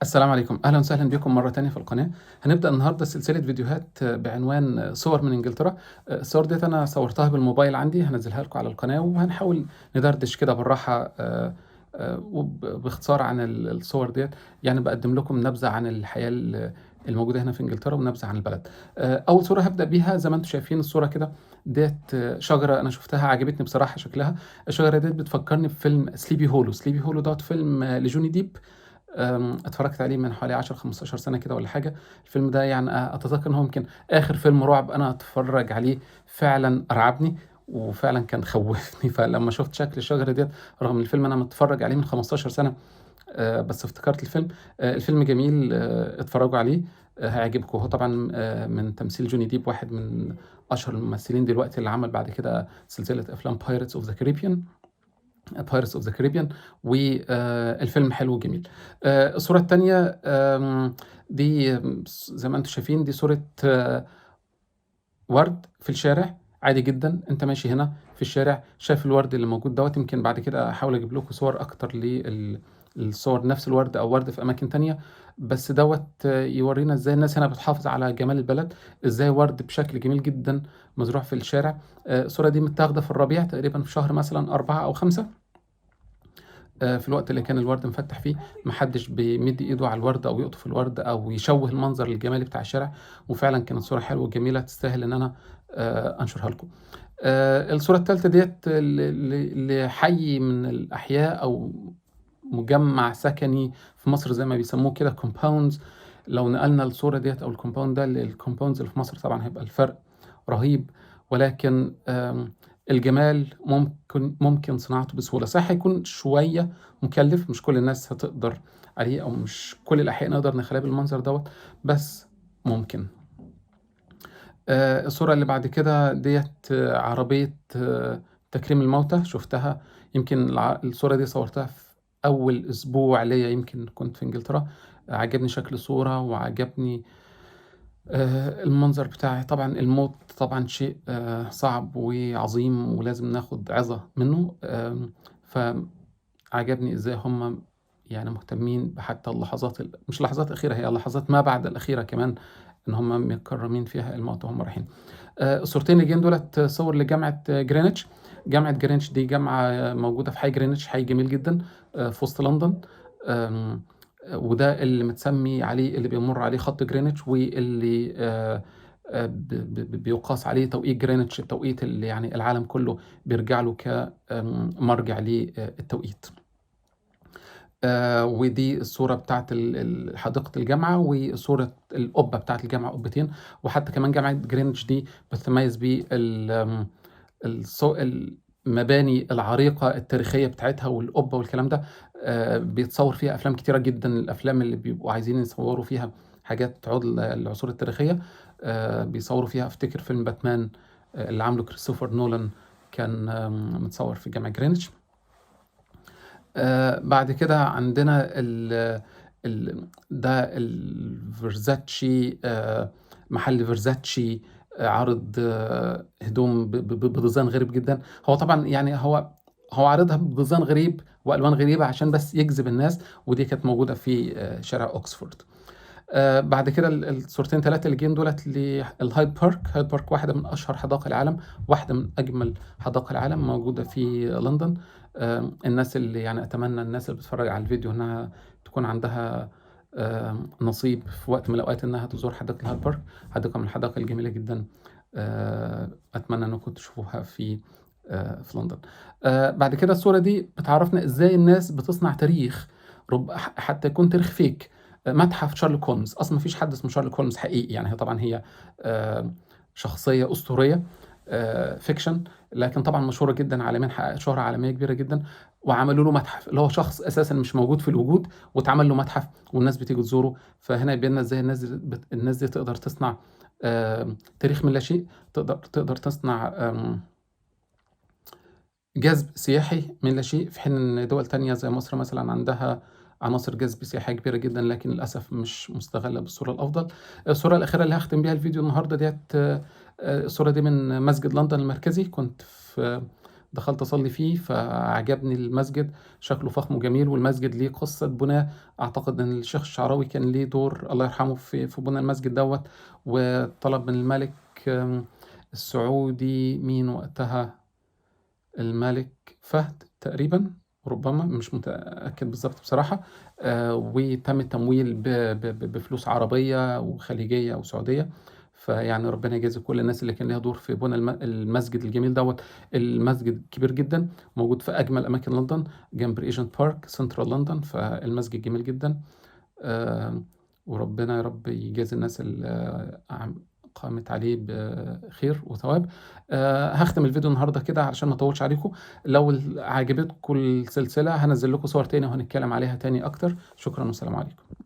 السلام عليكم، أهلًا وسهلًا بكم مرة تانية في القناة. هنبدأ النهارده سلسلة فيديوهات بعنوان صور من إنجلترا. الصور ديّة أنا صورتها بالموبايل عندي، هانزّلها لكم على القناة، وهنحاول ندردش كده بالراحة باختصار عن الصور ديّة. يعني باقدّم لكم نبذة عن الحياة الموجودة هنا في إنجلترا ونبذة عن البلد. أول صورة هابدأ بيها زي ما أنتم شايفين الصورة كده، ديّة شجرة أنا شُفتها عجبتني بصراحة شكلها. الشجرة ديّة بتفكّرني بفيلم Sleepy Hollow. Sleepy Hollow دوّة فيلم لجوني ديب. اتفرّجت عليه من حوالي 10، 15 سَنة كده والّا حاجة. الفيلم ده يعني أتذكّر إن هو يمكن آخر فيلم رعب أنا أتفرّج عليه فعلًا رعبني، وفعلًا كان خوّفني. فلمّا شُفت شكل الشجرة ديّة رغم إن الفيلم أنا متفرّج عليه من 15 سَنة، بس افتكرت الفيلم. الفيلم جميل، اتفرّجوا عليه، هيعجبكم. هو طبعًا من تمثيل جوني ديب، واحد من أشهر الممثلين دلوقتي اللي عمل بعد كده سلسلة أفلام Pirates of the Caribbean. والفيلم حلو وجميل. الصورة التانية، دي زي ما أنتم شايفين دي صورة ورد في الشارع عادي جدًا. أنت ماشي هنا في الشارع شايف الورد اللي موجود دوّة. يمكن بعد كده هاحاول أجيب لكم صور أكتر الصور نفس الورد أو ورد في أماكن تانية، بس دوّة يورّينا إزاي الناس هنا بتحافظ على جمال البلد، إزاي ورد بشكل جميل جدًا مزروع في الشارع. الصورة دي متاخدة في الربيع تقريبًا في شهر مثلًا 4 أو 5، في الوقت اللي كان الورد مفتح فيه. ما حدش بيمد إيده على الورد أو يقطف الورد أو يشوه المنظر الجمالي بتاع الشارع. وفعلًا كانت صورة حلوة وجميلة تستاهل إن أنا أنشرها لكم. الصورة التالتة ديّة لحي من الأحياء أو مجمّع سكني في مصر زي ما بيسموه كده compounds. لو نقلنا الصورة ديّة أو الcompound ده للcompounds اللي في مصر طبعًا هيبقى الفرق رهيب. ولكن الجمال ممكن صناعته بسهولة. صحيح هيكون شوية مكلف، مش كل الناس هتقدر عليه أو مش كل الأحياء نقدر نخلّيها بالمنظر دوّة، بس ممكن. الصورة اللي بعد كده ديّة عربية تكريم الموتى. شُفتها يمكن الصورة دي صوّرتها في أول أسبوع ليّا يمكن كنت في إنجلترا. عجبني شكل الصورة وعجبني المنظر بتاعها. طبعًا الموت طبعًا شيء صعب وعظيم ولازم ناخد عِظة منّه. فعجبني إزاي هُم يعني مهتمين بحتى اللحظات مش اللحظات الأخيرة، هي اللحظات ما بعد الأخيرة كمان، إن هُم مكرّمين فيها الموتى وهُم رايحين. الصورتين اللي جايين دُولة صور لجامعة جرينتش. جامعة جرينتش دي جامعة موجودة في حي جرينتش، حي جميل جدًا في وسط لندن. آمم وده اللي متسمّي عليه، اللي بيمُر عليه خط جرينتش، واللي ب ب بيُقاس عليه توقيت جرينتش، التوقيت اللي يعني العالم كُلّه بيرجع له مرجع للتوقيت. ودي الصورة بتاعة حديقة الجامعة، وصورة القبة بتاعة الجامعة، قبتين. وحتى كمان جامعة جرينتش دي بتتميز بال آمم المباني العريقة التاريخية بتاعتها والقبة والكلام ده. بيتصوّر فيها أفلام كتيرة جدًا. الأفلام اللي بيبقوا عايزين يصوّروا فيها حاجات تعود للعصور التاريخية، بيصوّروا فيها. أفتكر فيلم باتمان اللي عامله كريستوفر نولان كان متصوّر في جامعة جرينتش. بعد كده عندنا ده الفيرزاتشي، محل فيرزاتشي عارض هدوم بديزاين غريب جدًا. هو طبعًا يعني هو عارضها بديزاين غريب وألوان غريبة عشان بس يجذب الناس، ودي كانت موجودة في شارع أوكسفورد. بعد كده الصورتين 3 اللي جايين دُولة الهايد بارك. هايد بارك واحدة من أشهر حدائق العالم، واحدة من أجمل حدائق العالم موجودة في لندن. الناس اللي يعني أتمنى الناس اللي بتتفرّج على الفيديو إنها تكون عندها نصيب في وقت من الأوقات إنها تزور حديقة الهايد بارك. حديقة من الحدائق الجميلة جدًا. أتمنى إنكم تشوفوها في لندن. بعد كده الصورة دي بتعرّفنا إزاي الناس بتصنع تاريخ، حتى يكون تاريخ fake. متحف شارلوك هولمز. أصلًا ما فيش حد اسمه شارلوك هولمز حقيقي، يعني هي طبعًا شخصية أسطورية fiction، لكن طبعًا مشهورة جدًا عالميًا، حقق شهرة عالمية كبيرة جدًا. وعملوا له متحف، اللي هو شخص أساسًا مش موجود في الوجود واتعمل له متحف والناس بتيجي تزوره. فهنا يبين لنا إزاي الناس دي تقدر تصنع تاريخ من لا شيء. تقدر تصنع جذب سياحي من لا شيء، في حين إن دول تانية زي مصر مثلًا عندها عناصر جذب سياحية كبيرة جدًا، لكن للأسف مش مستغلة بالصورة الأفضل. الصورة الأخيرة اللي هاختم بيها الفيديو النهارده ديّة، الصورة دي من مسجد لندن المركزي. كنت في دخلت أصلّي فيه، فعجبني المسجد، شكله فخم وجميل، والمسجد ليه قصة بُناه، أعتقد إن الشيخ الشعراوي كان ليه دور الله يرحمه في بُنى المسجد دوّة، وطلب من الملك آمم السعودي مين وقتها؟ الملك فهد تقريبًا، ربما مش متأكد بالضبط بصراحة، وتم التمويل بفلوس عربية وخليجية وسعودية، فيعني ربنا يجازي كل الناس اللي كان ليها دور في بُنى المسجد الجميل دوّة. المسجد كبير جدًا، موجود في أجمل أماكن لندن، جنب regent park central لندن، فالمسجد جميل جدًا. وربنا يا رب يجازي الناس قامت عليه بخير وثواب. هاختم الفيديو النهارده كده علشان ما اطولش عليكم. لو عجبتكم السلسلة هانزّل لكم صور تاني وهنتكلم عليها تاني أكتر. شكرًا والسلام عليكم.